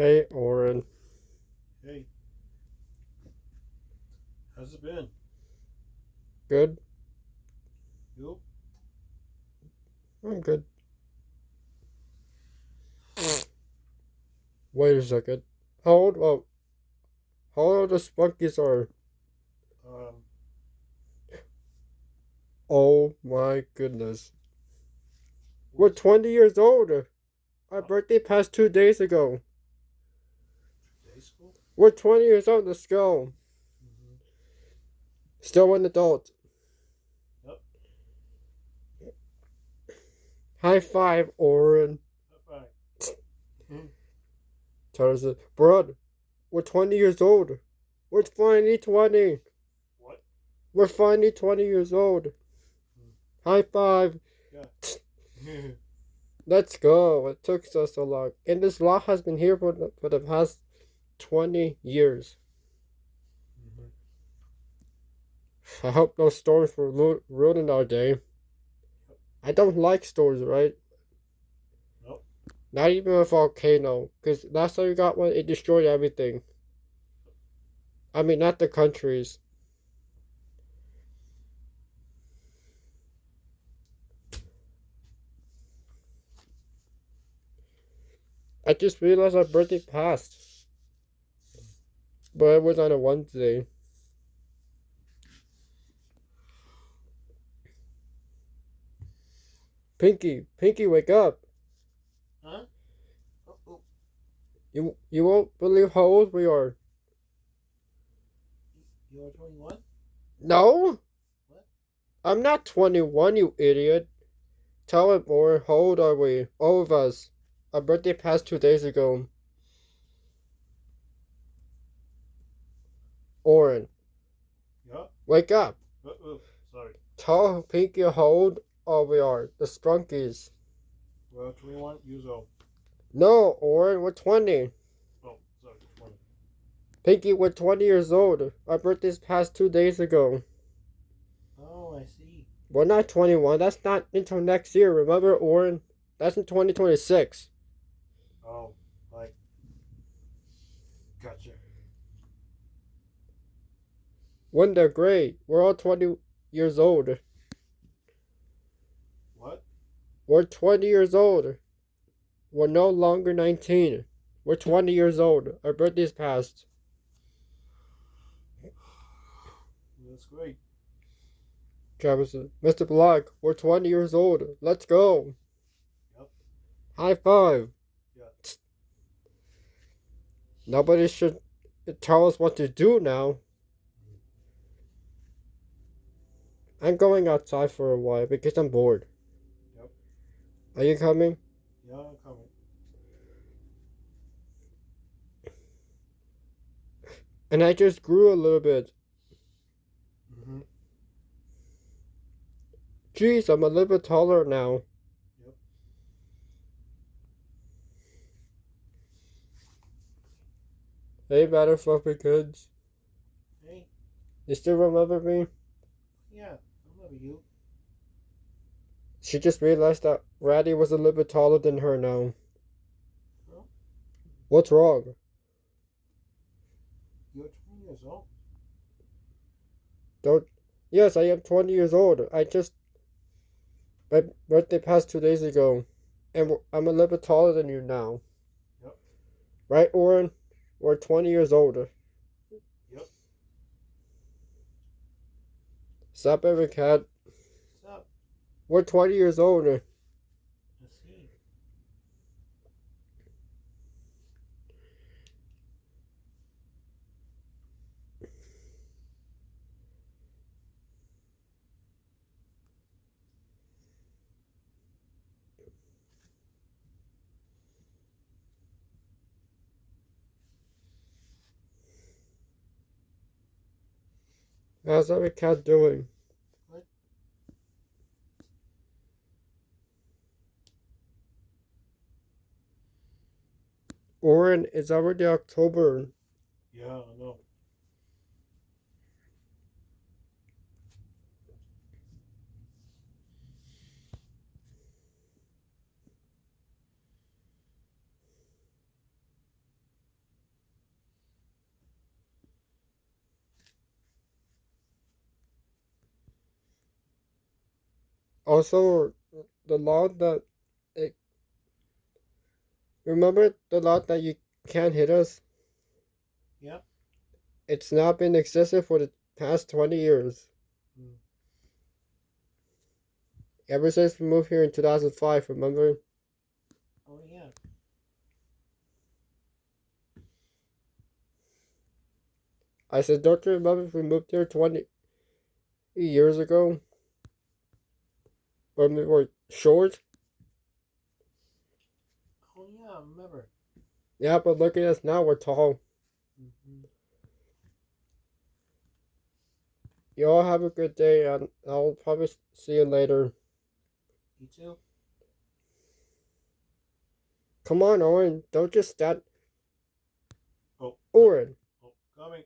Hey, Oren. Hey, how's it been? Good? You? I'm good. Wait a second. How old? Oh, how old the Spunkies are? Um, Oh my goodness. We're what's 20 years old. Our uh, birthday passed 2 days ago. day school? We're 20 years old. Let's go. Mm-hmm. Still an adult. Yep. High five, Oren. High five. Mhm. Tells us, Bro, we're 20 years old. We're finally 20. What? We're finally 20 years old. Mm. High five. Yeah. Let's go. It took us so long. And this law has been here for the past 20 years. Mm-hmm. I hope no storms will ruin our day. Yep. I don't like storms, right? Nope. Not even a volcano. Because last time we got one, it destroyed everything. I mean, not the countries. I just realized our birthday passed. But it was on a Wednesday. Pinky, wake up. Huh? Oh, oh. You won't believe how old we are. You are 21? No, What? I'm not 21, you idiot. Tell it more. How old are we? All of us. Our birthday passed 2 days ago. Oren, Yeah. wake up. Oh, sorry. Tell Pinky how old we are. The Sprunkies. Well, 21 years old. No, Oren, we're 20. Oh, sorry. 20. Pinky, we're 20 years old. Our birthday's passed 2 days ago. Oh, I see. We're not 21. That's not until next year. Remember, Oren? That's in 2026. Oh, like, gotcha. When they're great, we're all 20 years old. What? We're 20 years old. We're no longer 19. We're 20 years old. Our birthday's passed. That's great. Travis says, Mr. Black, we're 20 years old. Let's go. Yep. High five. Yeah. Nobody should tell us what to do now. I'm going outside for a while because I'm bored. Yep. Are you coming? Yeah, I'm coming. And I just grew a little bit. Mm-hmm. Jeez, I'm a little bit taller now. Yep. Hey, Matter Fluffy Kids. Hey. You still remember me? Yeah, I remember you. She just realized that Ratty was a little bit taller than her now. Huh? What's wrong? You're 20 years old? Don't. Yes, I am 20 years old. My birthday passed 2 days ago. And I'm a little bit taller than you now. Yep. Right, Oren? We're 20 years older. Yep. Stop every cat. What's up? We're 20 years older. Let's see. How's every cat doing? What? Oren, it's already October. Yeah, I know. Also, the law that it, remember the law that you can't hit us? Yeah. It's not been existed for the past 20 years. Mm. Ever since we moved here in 2005, remember? Oh yeah. I said, don't you remember if we moved here 20 years ago when we were short? Oh yeah. I remember. Yeah, but look at us now, we're tall. Mm-hmm. You all have a good day, and I'll probably see you later. You too. Come on, Owen, don't just stand. Oh. Owen, Oh, coming.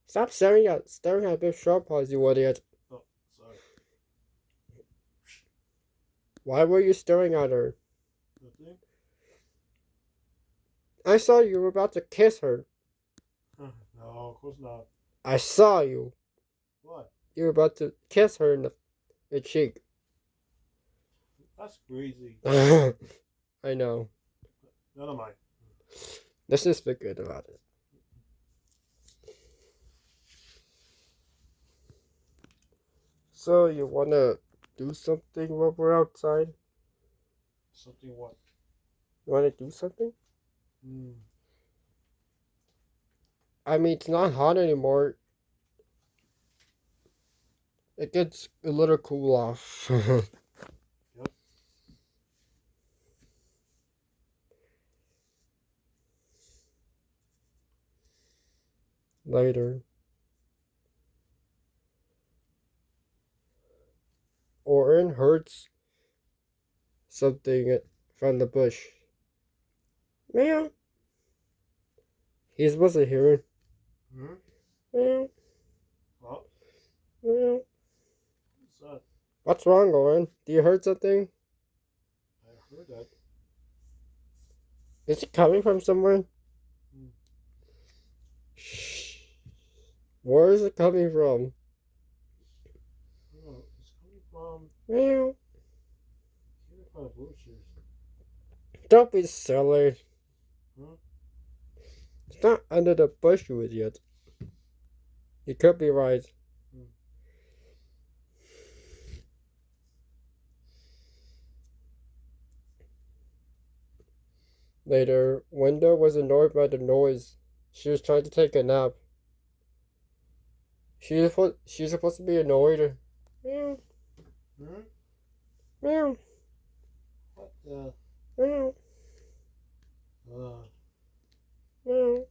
stop staring at Big Sharp Paws, you idiot. Oh, sorry. Why were you staring at her? Nothing. I saw you were about to kiss her. No, of course not. I saw you. What? You were about to kiss her in the cheek. That's crazy. I know. None of mine. Let's just forget about it. So, you wanna do something while we're outside? Something what? You wanna do something? Mm. I mean, it's not hot anymore. It gets a little cool off. Yep. Later. Orin hurts something from the bush. Meow. He's supposed to hear it. Hmm? Meow. Oh, Meow. what's that? What's wrong, Orin? Do you hurt something? I heard that. Is it coming from somewhere? Mm. Shh. Where is it coming from? Oh, it's coming from Meow. here by the bushes. Don't be silly. Huh? It's not under the bush, you idiot. You could be right. Mm. Later, Wenda was annoyed by the noise. She was trying to take a nap. She's supposed to be annoyed. Meow. Hmm? Meow. What the? Meow. Uh, Meow.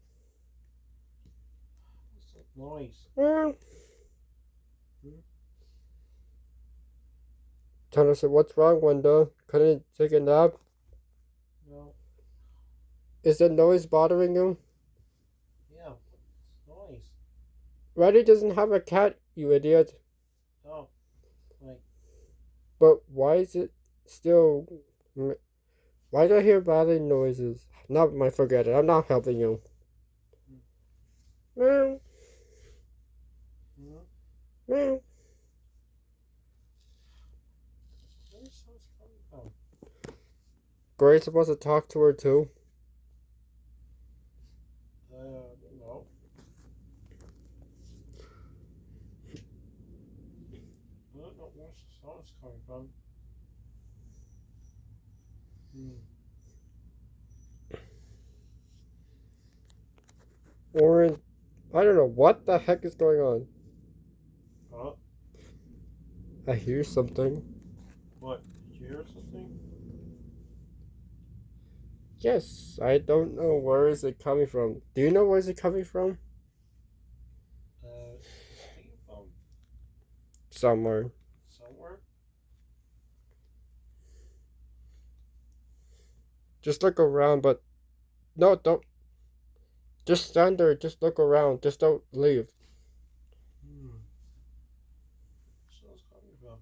what's that noise? Meow. Hmm? Tanner said, "What's wrong, Wenda? Couldn't take a nap? No. Is the noise bothering you?" Yeah. What's noise? Reddy doesn't have a cat, you idiot. Oh, like But why is it still... Why do I hear battering noises? Never mind, forget it. I'm not helping you. Meow. hmm? Meow. Where's sounds coming from? Gray's supposed to talk to her too. No. I don't know where the sound's coming from. Hmm. Or I don't know what the heck is going on. Oh, I hear something. what? Did you hear something? Yes, I don't know where is it coming from. Do you know where is it coming from? It's coming from Somewhere. somewhere. Just look around, but no, don't. Just stand there. Just look around. Just don't leave. Hmm. Where's sounds coming from?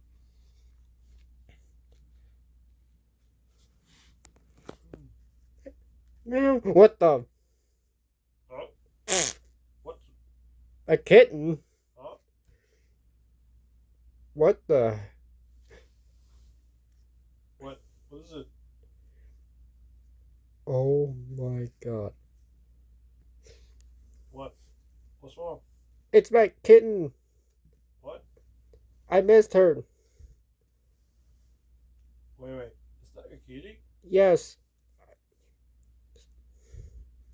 Meow. What the? Oh, what? A kitten? Oh, What the? What is it? Oh my god. What? What's wrong? It's my kitten. What? I missed her. Wait. Is that your kitty? Yes,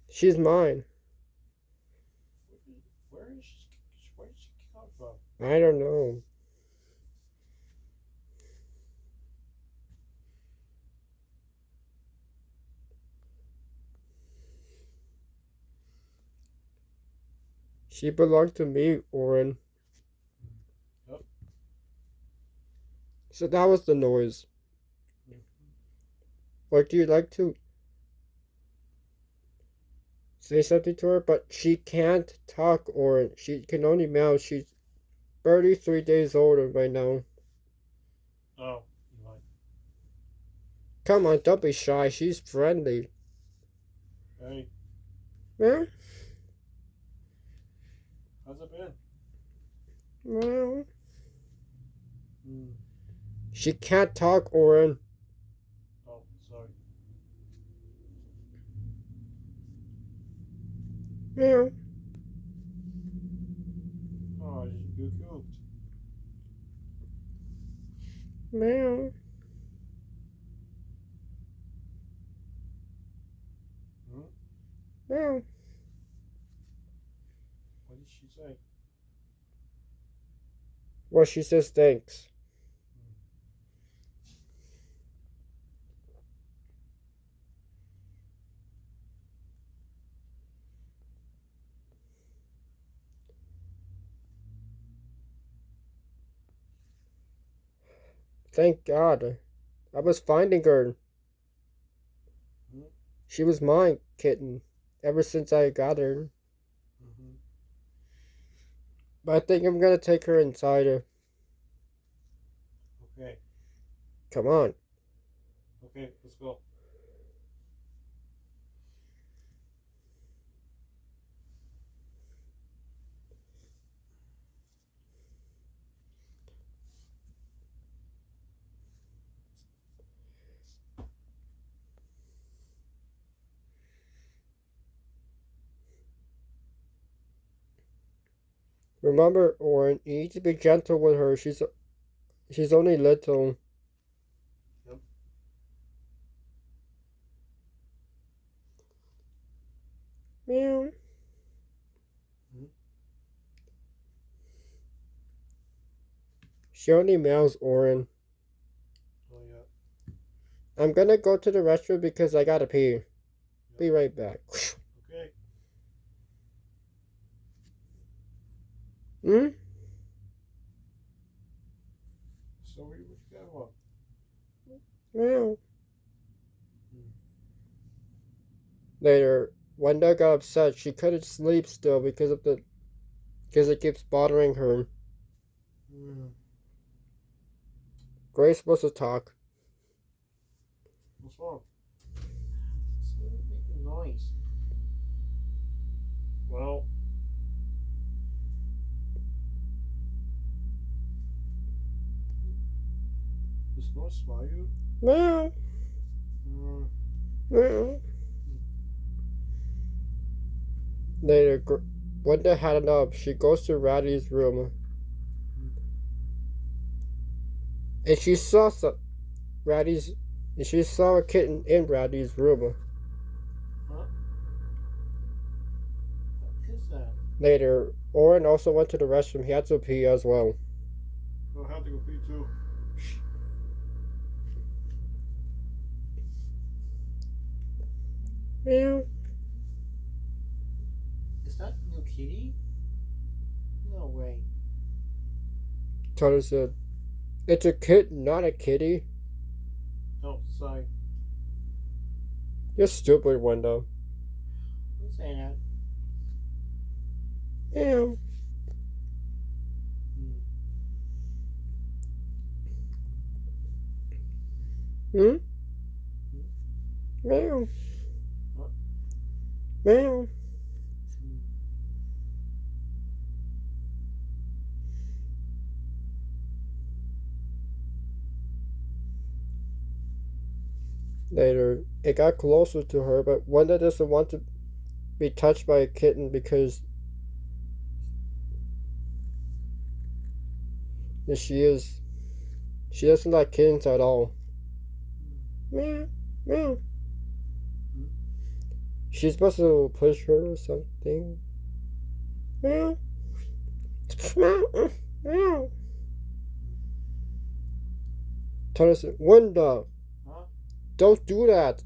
she's mine. Where is she? Where did she come from? I don't know. She belonged to me, Oren. Yep. So that was the noise. Mhm. Would you like to say something to her? But she can't talk, Oren. She can only meow. She's 33 days old right now. Oh, you like? Come on, don't be shy. She's friendly. Hey, Meow, how's it been? meow. Hmm. She can't talk, Oren. Oh, sorry. Meow, Oh, you cooked. meow, Hmm? meow. What did she say? Well, she says thanks. Thank God. I was finding her. Hmm? She was my kitten ever since I got her. Mm-hmm. But I think I'm gonna take her inside her. Okay. Come on. Okay, let's go. Remember, Oren, you need to be gentle with her. She's only little. Yep. Meow. Hmm? She only meows, Oren. Oh, yeah. I'm gonna go to the restroom because I gotta pee. Yep. Be right back. Okay. Hmm? So, what you got? What? Meow. Hmm. Later, Wanda got upset. She couldn't sleep still because it keeps bothering her. Hmm. Grace was to talk. What's wrong? It's making noise. Well, this noise by you? Meow. Hmm. Meow. Later, Wanda had enough. She goes to Ratty's room and Ratty's she saw a kitten in Ratty's room. Huh? What is that? Later, Oren also went to the restroom. He had to pee as well. Oh, I have to go pee too. Meow. Is that new kitty? No way. Tony said, "It's a kitten, not a kitty." Oh, sorry. You're stupid, Wanda. Who's saying that? Meow. Hmm. Hmm? Hmm? Meow. What? Meow. Hmm. later. It got closer to her, but Wanda doesn't want to be touched by a kitten because she is she doesn't like kittens at all. Meow, meow. She's supposed to push her or something. Meow, meow, meow. Tell us, Wanda, Huh? don't do that.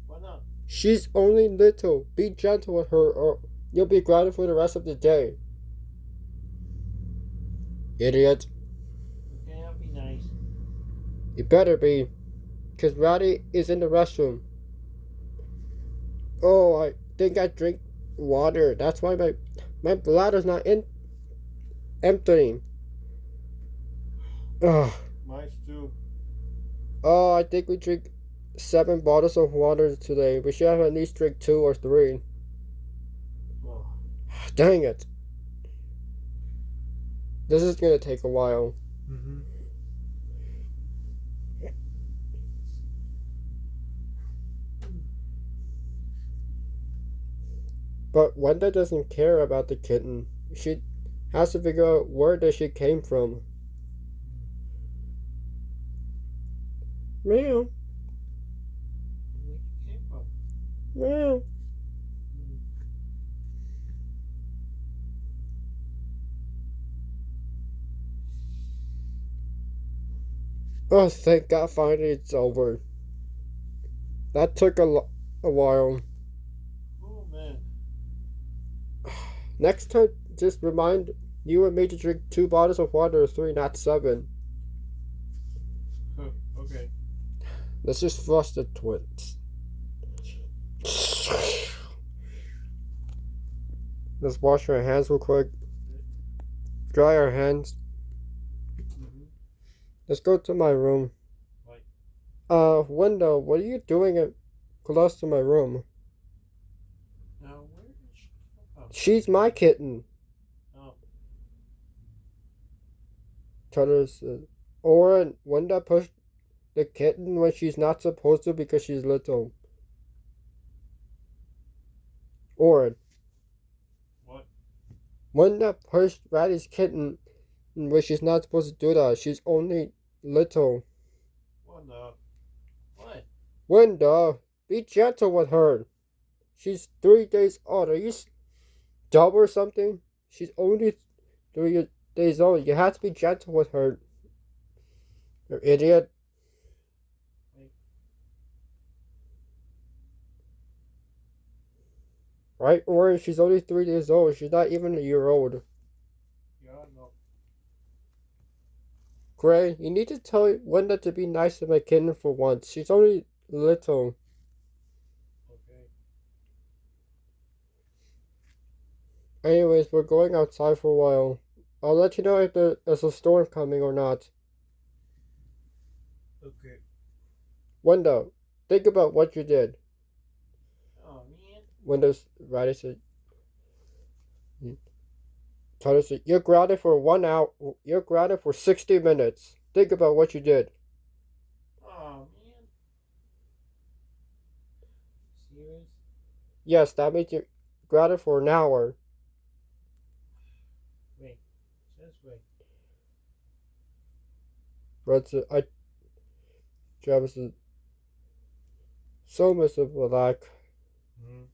Why not? She's only little. Be gentle with her, or you'll be grounded for the rest of the day. Idiot. Okay, I'll be nice. You better be, because Ratty is in the restroom. Oh, I think I drink water. That's why my bladder's not emptying. Ugh. Mine's too. Oh, I think we drink 7 bottles of water today. We should have at least drink 2 or 3. Oh. Dang it. This is gonna take a while. Mm-hmm. But Wanda doesn't care about the kitten. She has to figure out where that she came from. Meow, Where you came from? meow. Oh, thank God, finally it's over. That took a while. Oh man. Next time, just remind you and me to drink 2 bottles of water or 3, not 7. Okay. Let's just flush the twins. Let's wash our hands real quick. Dry our hands. Mm-hmm. Let's go to my room. Right. Window, what are you doing close to my room? Now where did she come from? She's my kitten. Oh. Cutters. Or Wanda pushed the kitten when she's not supposed to because she's little. Or What? Wanda pushed Ratty's kitten when she's not supposed to do that. She's only little. What the? What? Wanda, be gentle with her. She's 3 days old. Are you dumb or something? She's only 3 days old. You have to be gentle with her. You idiot. Wait. Right? Or she's only 3 days old. She's not even a year old. Yeah, no. Gray, you need to tell Wanda to be nice to my kitten for once. She's only little. Okay. Anyways, we're going outside for a while. I'll let you know if there's a storm coming or not. Okay. Wanda, think about what you did. Oh man. Windows Ratty said. Tyler said, you're grounded for 1 hour. You're grounded for 60 minutes. Think about what you did. Oh man. Serious? Yes, that means you're grounded for an hour. Wait. Just wait. But Travis is so miserable. Like, Mm-hmm.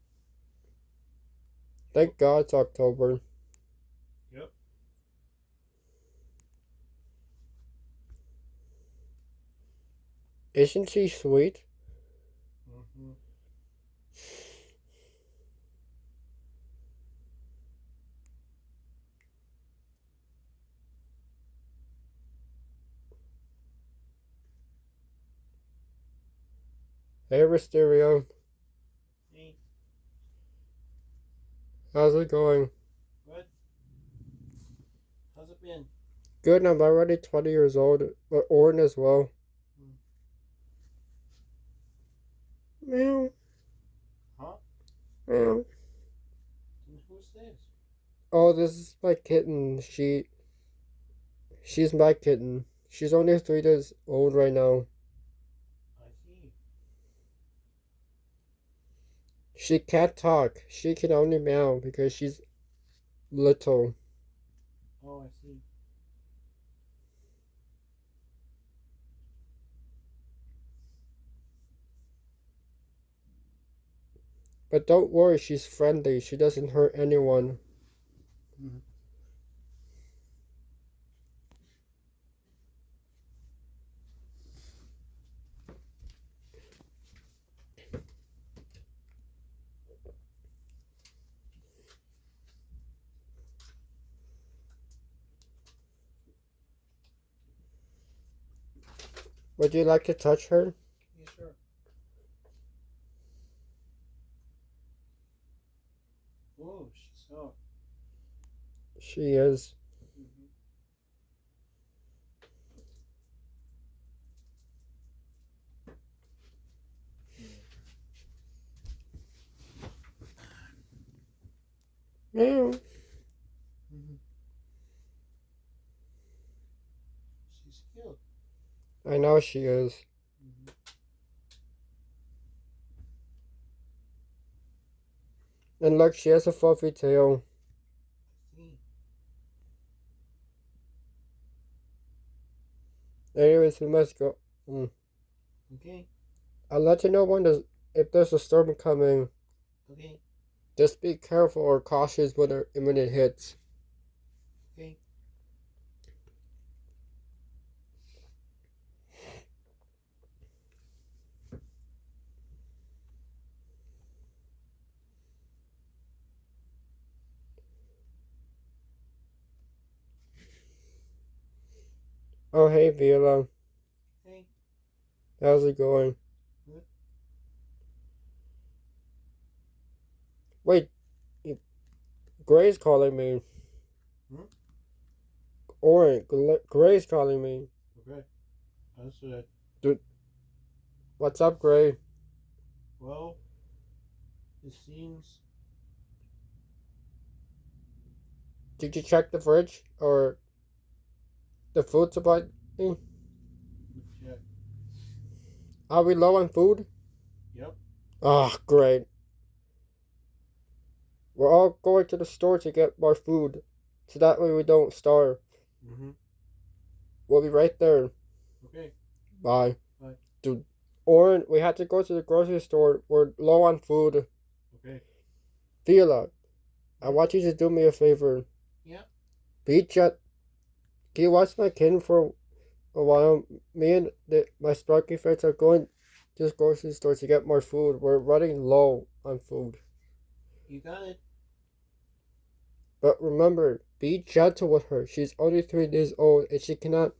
thank God it's October. Yep. Isn't she sweet? Mm-hmm. Hey, Mysterio. Hey. How's it going? Good. How's it been? Good, I'm already 20 years old. But Orin as well. Meow. Huh? Meow. And who's this? Oh, this is my kitten. She's my kitten. She's only 3 days old right now. I see. She can't talk. She can only meow because she's little. Oh, I see. But don't worry, she's friendly. She doesn't hurt anyone. Mm-hmm. Would you like to touch her? Yeah, sure. Whoa, she's soft. She is. Mm-hmm. Meow. Mm-hmm. She's cute. I know she is. Mm-hmm. And look, she has a fluffy tail. I see. Anyways, we must go. Okay. I'll let you know if there's a storm coming. Okay. Just be careful or cautious when it hits. Okay. Oh, hey, Viola. Hey. How's it going? Good. Wait, Gray's calling me. Hmm? Gray's calling me. Okay. Answer that. Dude, what's up, Gray? Well, it seems. Did you check the fridge or the food supply thing? Check. Are we low on food? Yep. Ah, great. We're all going to the store to get more food, so that way we don't starve. Mm-hmm. We'll be right there. Okay. Bye. Bye. Dude, Oren, we had to go to the grocery store. We're low on food. Okay. Viola, I want you to do me a favor. Yeah. Can you watch my kid for a while? Me and my Sparky friends are going to the grocery store to get more food. We're running low on food. You got it. But remember, be gentle with her. She's only 3 days old and she cannot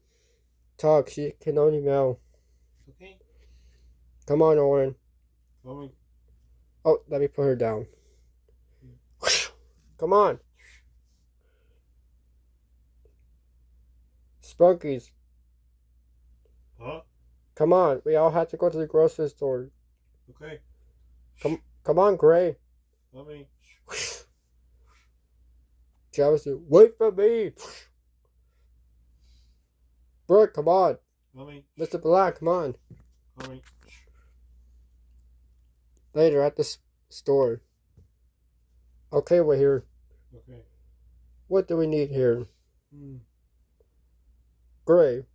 talk. She can only meow. Okay. Come on, Oren. Going. Oh, let me put her down. Come on. Spunkies. Huh? Come on. We all have to go to the grocery store. Okay. Come on, Gray. Coming. Travis, wait for me. Brooke, come on. Coming. Mr. Black, come on. Coming. Later at the store. Okay, we're here. Okay. What do we need here? Hmm. Gray,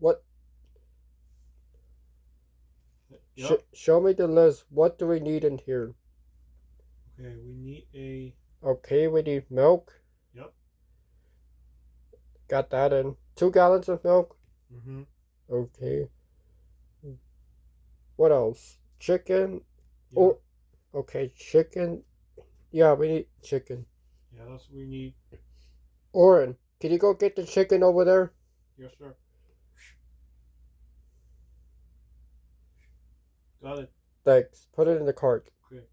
what? Yep. Show me the list. What do we need in here? Okay, we need a. Okay, we need milk. Yep. Got that in. 2 gallons of milk. Mm-hmm. Okay. What else? Chicken. Yep. Oh, okay, chicken. Yeah, we need chicken. Yeah, that's what we need. Oren, can you go get the chicken over there? Yes, sir. Got it. Thanks. Put it in the cart. Okay.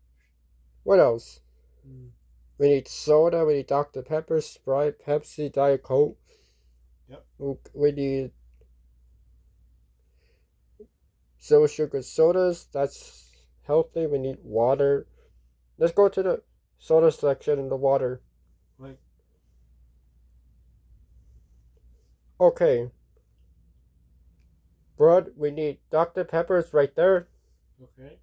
What else? Mm. We need soda. We need Dr. Pepper, Sprite, Pepsi, Diet Coke. Yep. We need zero sugar sodas. That's healthy. We need water. Let's go to the soda section in the water. Right. Okay. Bread, we need Dr. Pepper's right there. Okay.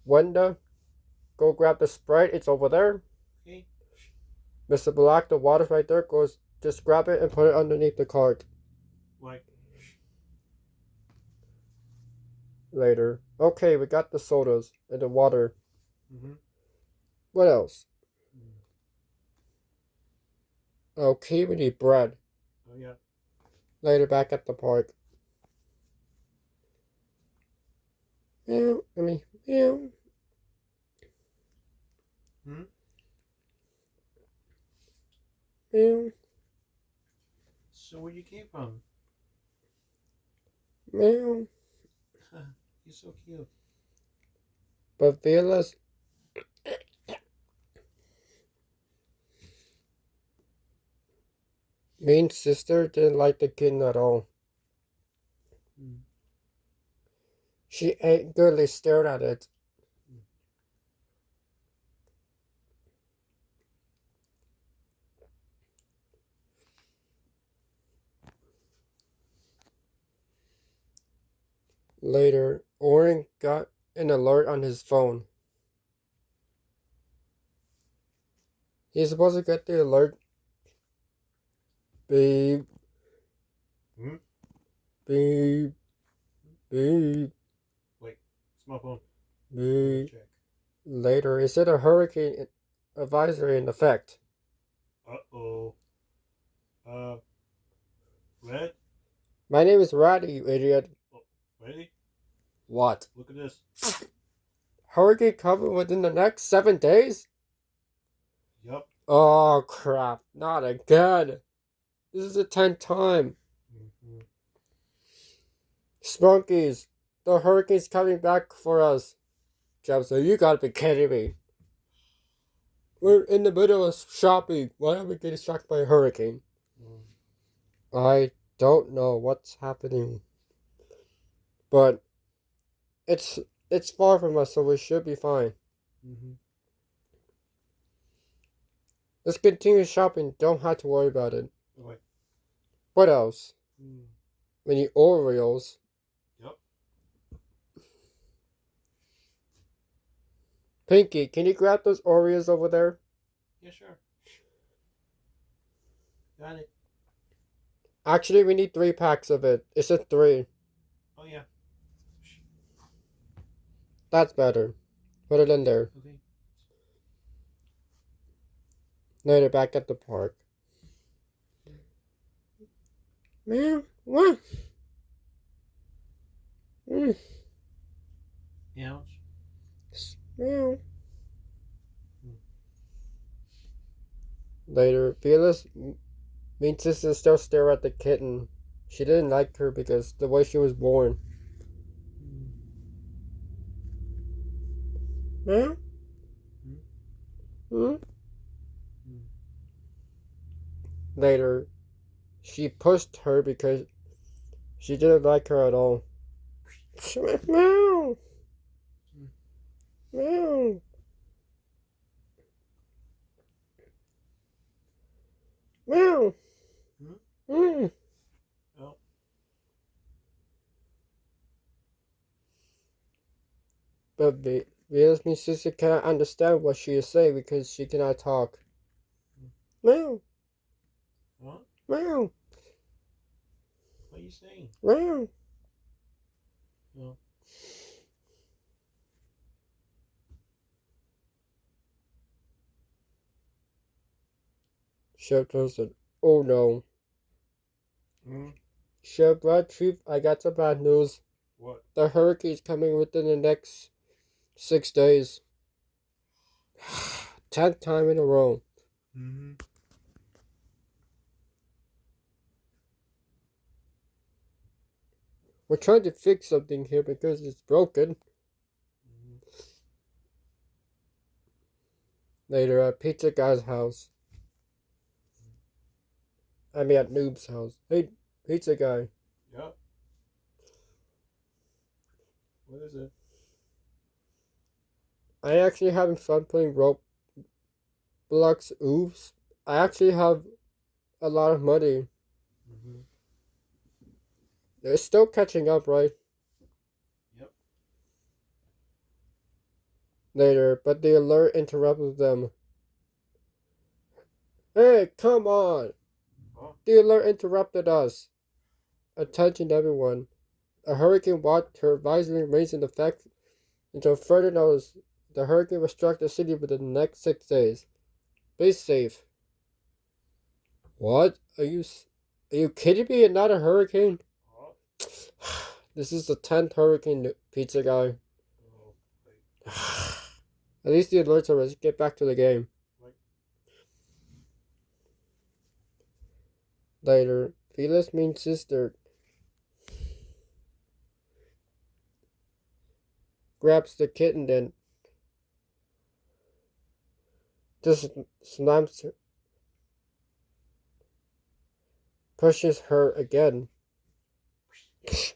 Wenda, go grab the Sprite. It's over there. Okay. Mr. Black, the water's right there. Goes, just grab it and put it underneath the cart. Like. Later. Okay, we got the sodas and the water. Mm-hmm. What else? Okay, we need bread. Oh yeah. Later, back at the park. Meow, meow. Hmm. Meow, So where you came from? meow. You're so cute. But Viola's mean sister didn't like the kitten at all. Mm. She angrily stared at it. Later, Oren got an alert on his phone. He's supposed to get the alert. Beep, Hmm? beep, beep, Wait, it's my phone. beep. Check. Later, is it a hurricane advisory in effect? Uh-oh. Red? My name is Ratty, you idiot. Oh, ready? What? Look at this. Hurricane coming within the next 7 days? Yup. Oh crap, not again. This is the 10th time. Mm-hmm. Spunkies, the hurricane's coming back for us. Jeff said, you gotta be kidding me. We're in the middle of shopping. Why are we getting struck by a hurricane? Mm. I don't know what's happening. But it's far from us, so we should be fine. Mm-hmm. Let's continue shopping. Don't have to worry about it. Oh, wait. What else? Mm. We need Oreos. Yep. Pinky, can you grab those Oreos over there? Yeah, sure. Got it. Actually, we need 3 packs of it. It's a 3. Oh yeah. That's better. Put it in there. Okay. Later, back at the park. Man, what? Ouch. Meow. Later, Fearless mean sister still stare at the kitten. She didn't like her because the way she was born. Meow. Hmm? Later, she pushed her because she didn't like her at all. Meow. Meow. Meow. Mm. Oh. But Viola's mean sister cannot understand what she is saying because she cannot talk. Meow. What? Meow. What are you saying? Meow. No. Chef said, oh no. Mm. Chef Chief, I got some bad news. What? The hurricane's coming within the next 6 days. 10th time in a row. Mm-hmm. We're trying to fix something here because it's broken. Mm-hmm. Later at Pizza Guy's house. I mean at Noob's house. Hey, Pizza Guy. Yep. What is it? I actually having fun playing Roblox. Oops. I actually have a lot of money. Mm-hmm. It's still catching up, right? Yep. Later, but the alert interrupted them. Hey, come on! Huh? The alert interrupted us. Attention everyone. A hurricane watch advisory remains in effect until further notice. The hurricane will strike the city within the next 6 days. Be safe. What? Are you kidding me? Not a hurricane? Huh? This is the 10th hurricane, pizza guy. Oh, wait. At least the alerts are. Let's get back to the game. Right. Later, Vila's mean sister grabs the kitten and just slams her, pushes her again.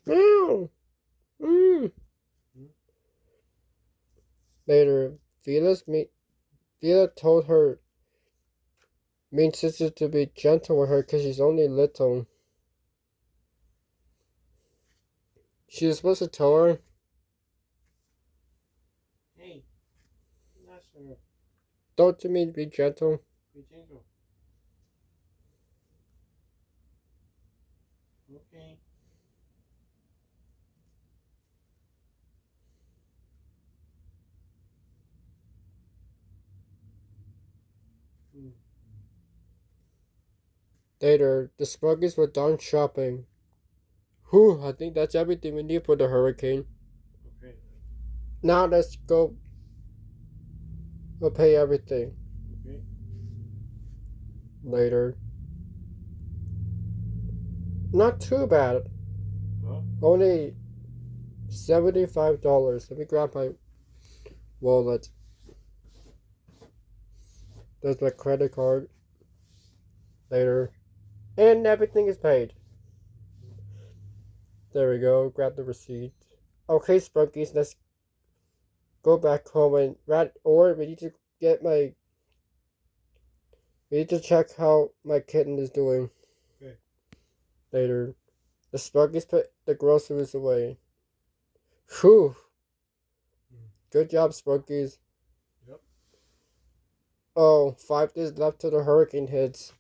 Meow. Mm. Later, Vila told her mean sister to be gentle with her because she's only little. She was supposed to tell her. Hey, that's her. Don't you mean be gentle? Be gentle. Okay. Hmm. Later, the Sparkies were done shopping. Whew, I think that's everything we need for the hurricane. Okay. Now let's go. We'll pay everything Okay. later. Not too bad. Huh? Only $75. Let me grab my wallet. There's my credit card. Later. And everything is paid. There we go. Grab the receipt. Okay, Spunkies, let's go back home and we need to get my. We need to check how my kitten is doing. Okay. Later. The Spunkies put the groceries away. Whew. Good job, Spunkies. Yep. Oh, 5 days left till the hurricane hits.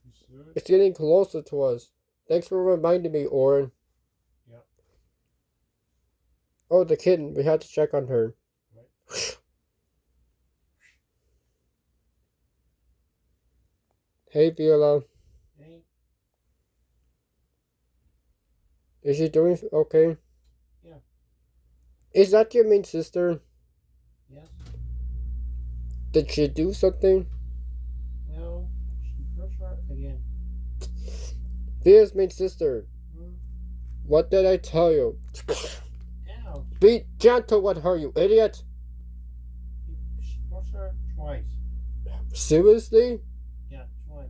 You sure? It's getting closer to us. Thanks for reminding me, Oren. Yep. Oh, the kitten. We had to check on her. Right. Hey, Viola. Hey. Is she doing okay? Yeah. Is that your mean sister? Yes. Did she do something? No. She pushed her again. Viola's mean sister. Hmm. What did I tell you? Ow. Be gentle with her, you idiot. She pushed her twice. Seriously? Yeah, twice.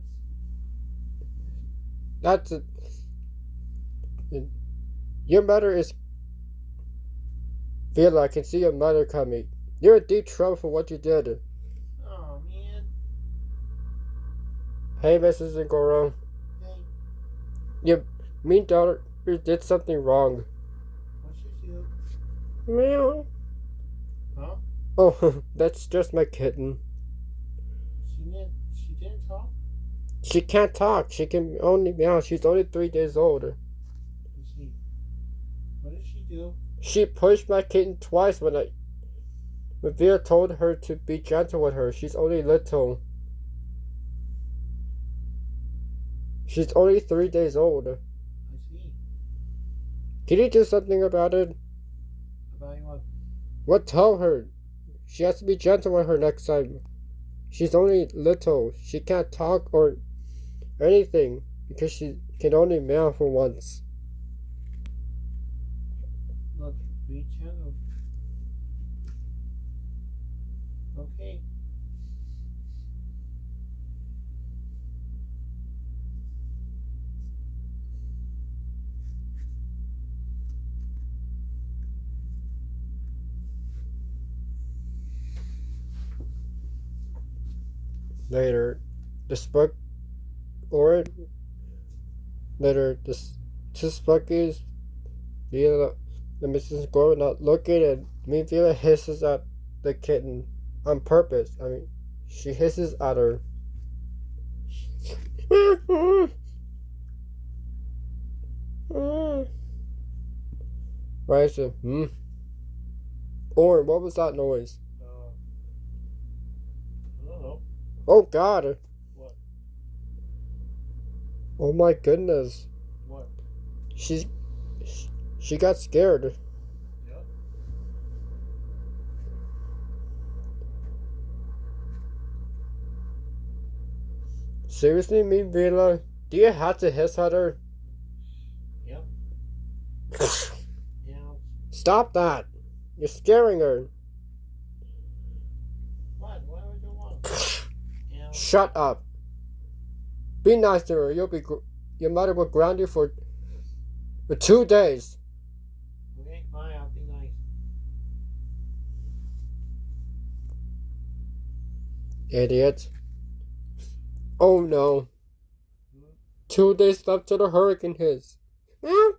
That's a... Your mother is... Viola, I can see your mother coming. You're in deep trouble for what you did. Oh, man. Hey, Mrs. Ngoro. Hey. Your mean daughter did something wrong. What'd she do? Meow. Huh? Oh, that's just my kitten. She didn't talk? She can't talk. She can only meow. She's only 3 days old. Let's see. What did she do? She pushed my kitten twice when Via told her to be gentle with her. She's only little. She's only 3 days old. I see. Can you do something about it? About what? What? Tell her. She has to be gentle with her next time. She's only little. She can't talk or anything because she can only meow for once. Look, be gentle. Okay. Later, the Spunk or later the two Spunkies, Viola The Mrs. Gore not looking and Meanwhile hisses at the kitten on purpose. I mean, she hisses at her. Right, so, Orin, what was that noise? I don't know. Oh God! What? Oh my goodness! What? She's she got scared. Yep. Seriously, me, Vila? Do you have to hiss at her? Yep. Yeah. Stop that! You're scaring her. What? Why would you want? Yeah. Shut up. Be nice to her. Your mother will ground you for 2 days. Okay, fine. I'll be nice. Idiot. Oh no. 2 days left till the hurricane hits. This is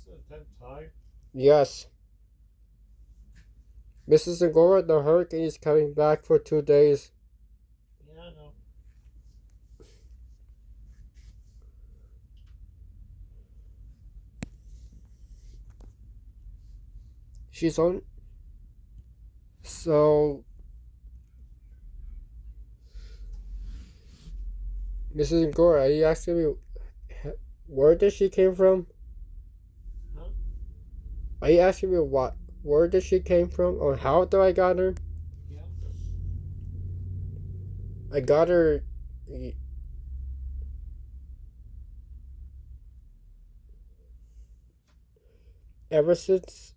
the 10th time. Yes. Mrs. Angora, the hurricane is coming back for 2 days. Yeah, I know. She's on. So, Mrs. Angora, are you asking me where did she came from? Huh? Are you asking me where did she came from, or how do I got her? Yeah. I got her. Ever since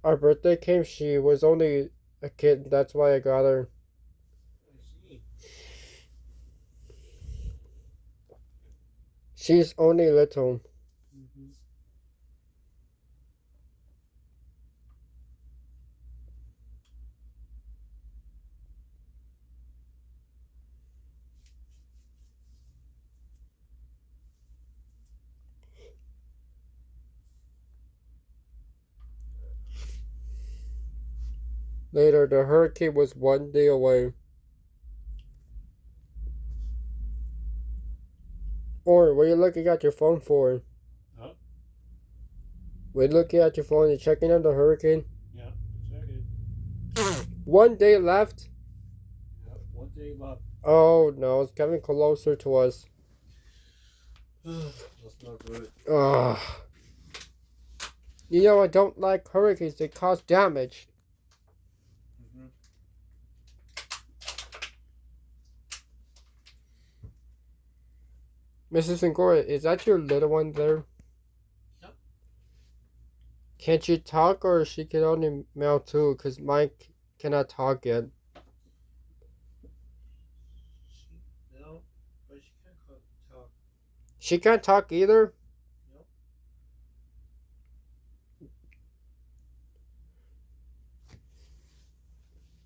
our birthday came, she was only a kid. That's why I got her. I see. She's only little. Mm-hmm. Later, the hurricane was 1 day away. Or what are you looking at your phone for? Huh? We're looking at your phone and checking on the hurricane. Yeah. Check it. 1 day left. Yeah. 1 day left. Oh no, it's coming closer to us. That's not good. Ugh. You know I don't like hurricanes. They cause damage. Mm-hmm. Mrs. Angora, is that your little one there? Yep. Can't she talk, or she can only meow too? Cause mine cannot talk yet. No, but she can't talk. She can't talk either. Nope.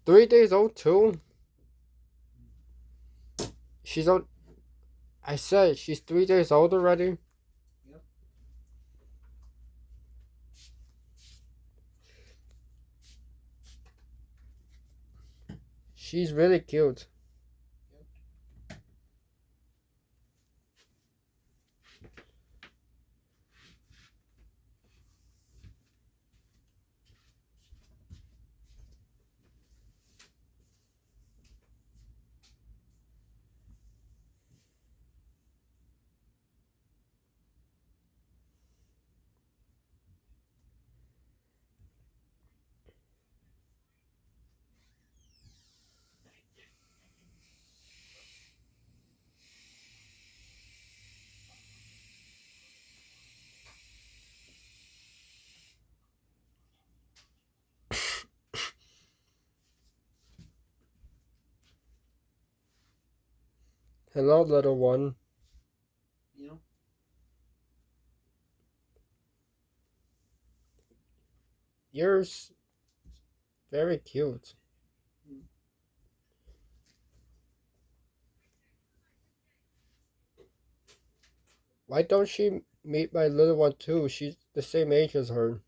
3 days old too. She's on. I said she's 3 days old already. Yep. She's really cute. Hello, little one. You know. You're very cute. Why don't she meet my little one too. She's the same age as her.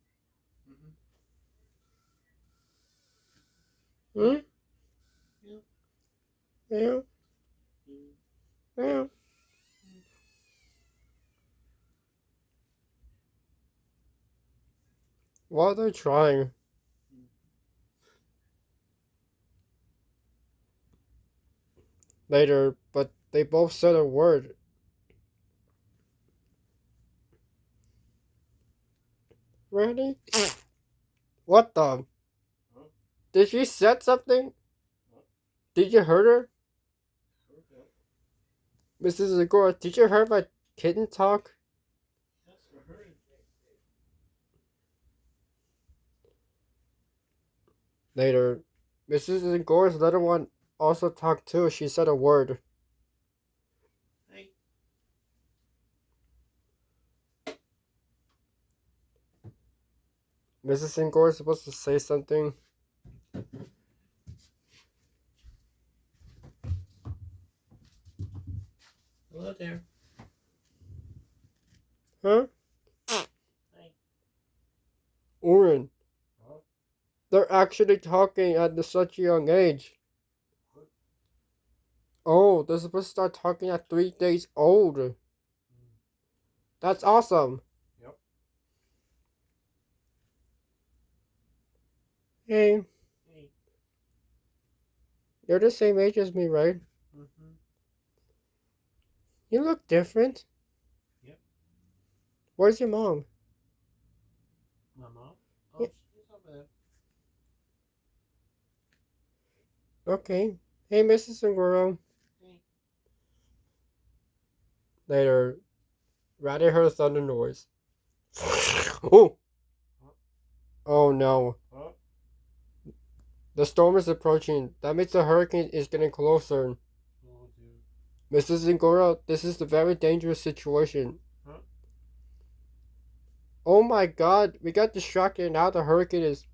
Mm-hmm. Hmm? Yeah. Yeah. Mm-hmm. Yeah. Well, they're trying. Later, but they both said a word. Ready? What the? Huh? Did she said something? Huh? Did you hurt her? Okay. Mrs. Agora, did you hear my kitten talk? Yes, I heard it. Later, Mrs. Agora's little one also talked too. She said a word. Hey. Mrs. Agora's supposed to say something. Hello there. Huh? Hey. Oren. Huh? They're actually talking at such a young age. What? Oh, they're supposed to start talking at 3 days old. Mm. That's awesome. Yep. Hey, Hey. you're the same age as me, right? Mm-hmm. You look different. Yep. Where's your mom? My mom? Oh, Yeah. she's over there. Okay. Hey, Mrs. Agora. Hey. Later, Ratty heard a thunder noise. Oh! Huh? Oh no. Huh? The storm is approaching. That means the hurricane is getting closer. Oh, dude. Mrs. Zingora, this is a very dangerous situation. Huh? Oh my god, we got distracted and now the hurricane is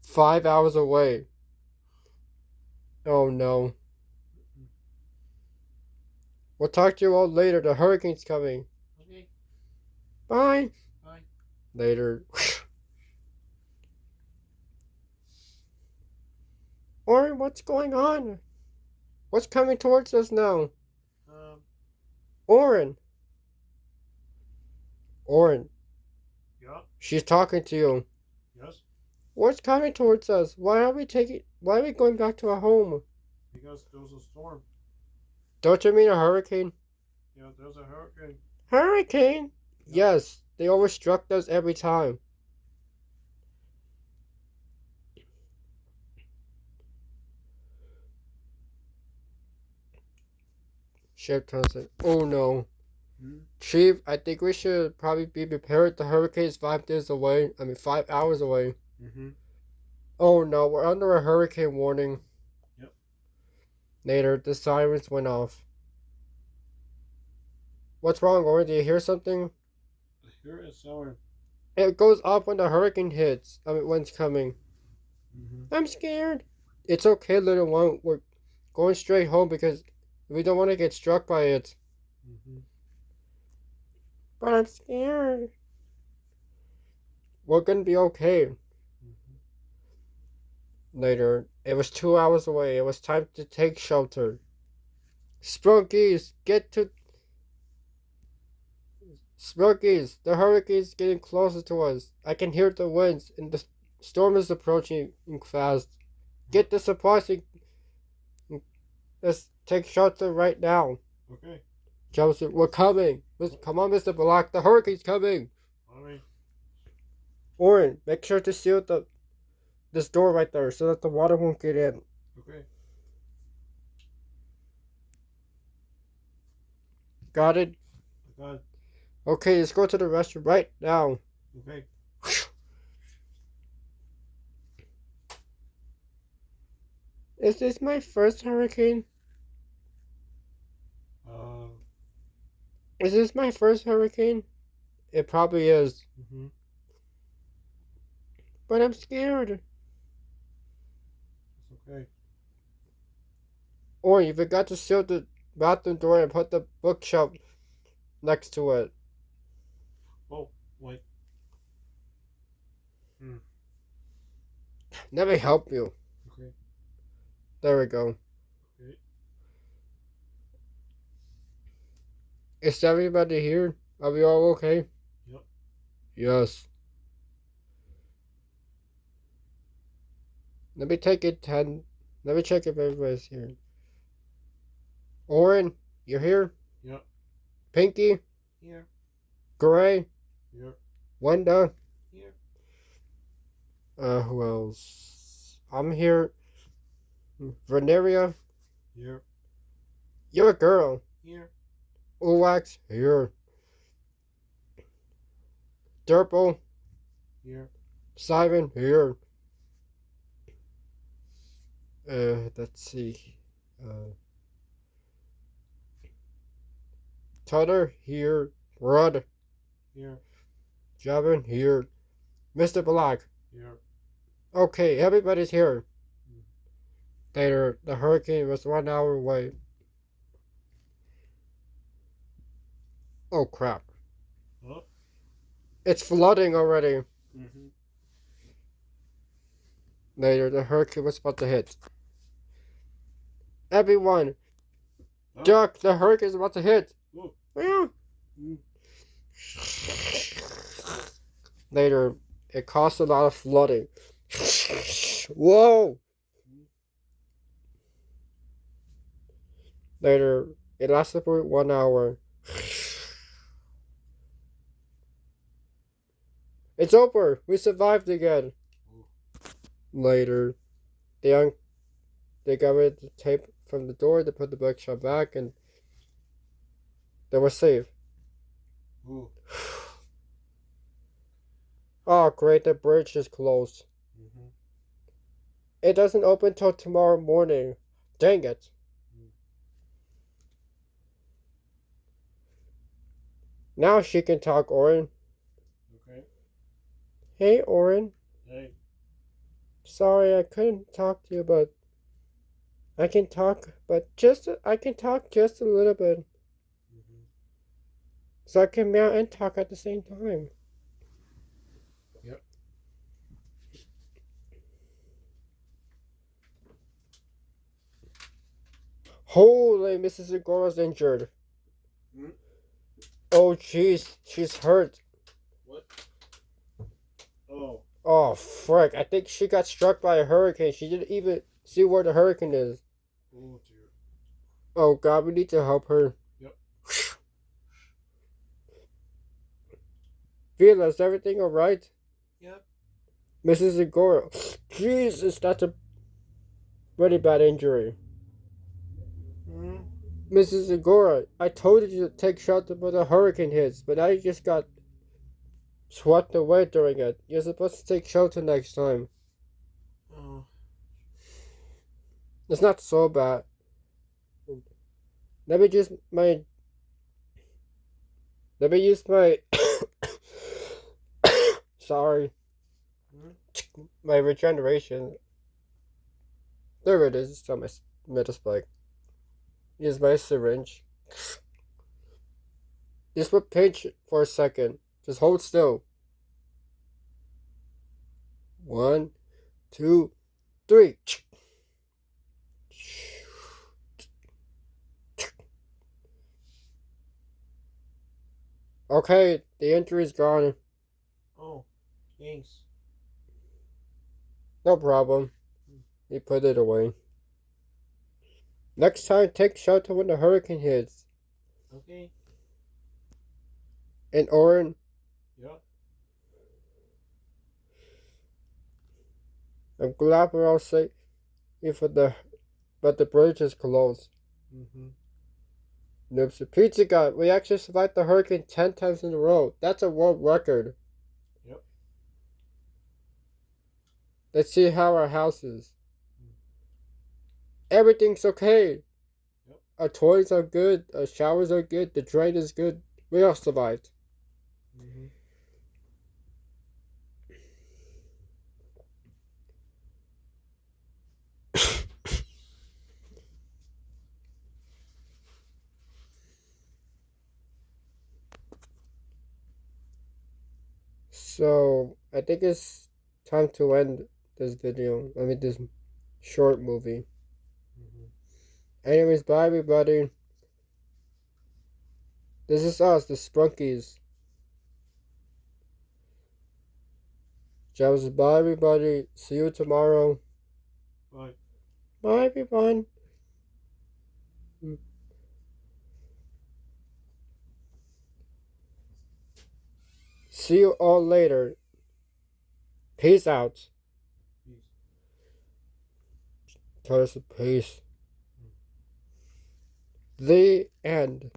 5 hours away. Oh no. Mm-mm. We'll talk to you all later. The hurricane's coming. Okay. Bye. Bye. Later. Orin, what's going on? What's coming towards us now? Um. Orin. Orin. Yeah. She's talking to you. Yes. What's coming towards us? Why are we going back to our home? Because there was a storm. Don't you mean a hurricane? Yeah, there's a hurricane. Hurricane? Yep. Yes, they always struck us every time. Sheriff Thompson. Oh no. Hmm? Chief, I think we should probably be prepared. The hurricane is 5 days away. 5 hours away. Mm-hmm. Oh no, we're under a hurricane warning. Yep. Later, the sirens went off. What's wrong, Orin? Do you hear something? Here is sour. It goes off when the hurricane hits. When it's coming. Mm-hmm. I'm scared. It's okay, little one. We're going straight home because we don't want to get struck by it. Mm-hmm. But I'm scared. We're gonna be okay. Mm-hmm. Later, it was 2 hours away. It was time to take shelter. Sprunkies, get to. Sprunkies, the hurricane's getting closer to us. I can hear the winds, and the storm is approaching fast. Get the supplies. Let's take shelter right now. Okay. Joseph, we're coming. Come on, Mr. Black. The hurricane's coming. All right. Orin, make sure to seal this door right there so that the water won't get in. Okay. Got it? I got it. Okay, let's go to the restroom right now. Okay. Is this my first hurricane? Uh. Is this my first hurricane? It probably is. Mm-hmm. But I'm scared. It's okay. Or you forgot to seal the bathroom door and put the bookshelf next to it. Oh, wait. Hmm. Let me help you. Okay. There we go. Okay. Is everybody here? Are we all okay? Yep. Yes. Let me take it 10. Let me check if everybody's here. Oren, you're here? Yep. Pinky? Here. Gray? Here. Wanda? Here. Who else? I'm here. Veneria? Here. You're a girl. Here. Uwax? Here. Durple? Here. Simon? Here. Let's see. Tutter? Here. Rod? Here. Javin? Here. Mr. Black? Here. Okay, everybody's here. Later, the hurricane was 1 hour away. Oh crap. Oh. It's flooding already. Mm-hmm. Later, the hurricane was about to hit. Everyone, Oh. duck, the hurricane is about to hit. Oh. Yeah. Mm. Later, it caused a lot of flooding. Whoa! Later, it lasted for 1 hour. It's over. We survived again. Later, they got rid of the tape from the door. They put the bookshop back, and they were safe. Ooh. Oh, great! The bridge is closed. Mm-hmm. It doesn't open till tomorrow morning. Dang it! Now she can talk, Oren. Okay. Hey, Oren. Hey. Sorry I couldn't talk to you, but I can talk, I can talk just a little bit. Mm-hmm. So I can meow and talk at the same time. Yep. Holy, Mrs. Agoro's injured. Hmm? Oh, jeez, she's hurt. What? Oh. Oh, frick, I think she got struck by a hurricane. She didn't even see where the hurricane is. Oh dear. Oh, God, we need to help her. Yep. Vila, is everything alright? Yep. Mrs. Agoro. Jesus, that's a really bad injury. Hmm. Mrs. Agora, I told you to take shelter when the hurricane hits, but I just got swept away during it. You're supposed to take shelter next time. Oh. It's not so bad. Let me use my. Let me use my. Sorry. Hmm? My regeneration. There it is. It's on my middle spike. Use my syringe. Just put pinch for a second. Just hold still. 1, 2, 3. Okay, the injury's gone. Oh. Thanks. No problem. He put it away. Next time, take shelter when the hurricane hits. Okay. And Oren, Yep. I'm glad we're all safe. But the bridge is closed. Mm-hmm. Noobs, Pizza Guy, we actually survived the hurricane 10 times in a row. That's a world record. Yep. Let's see how our house is. Everything's okay. Yep. Our toys are good. Our showers are good. The drain is good. We all survived. Mm-hmm. So I think it's time to end this video. I mean this short movie. Mm-hmm. Anyways, bye everybody. This is us, the Sprunkies. Just bye everybody. See you tomorrow. Bye. Bye everyone. See you all later. Peace out. Peace. Tell us peace. The end.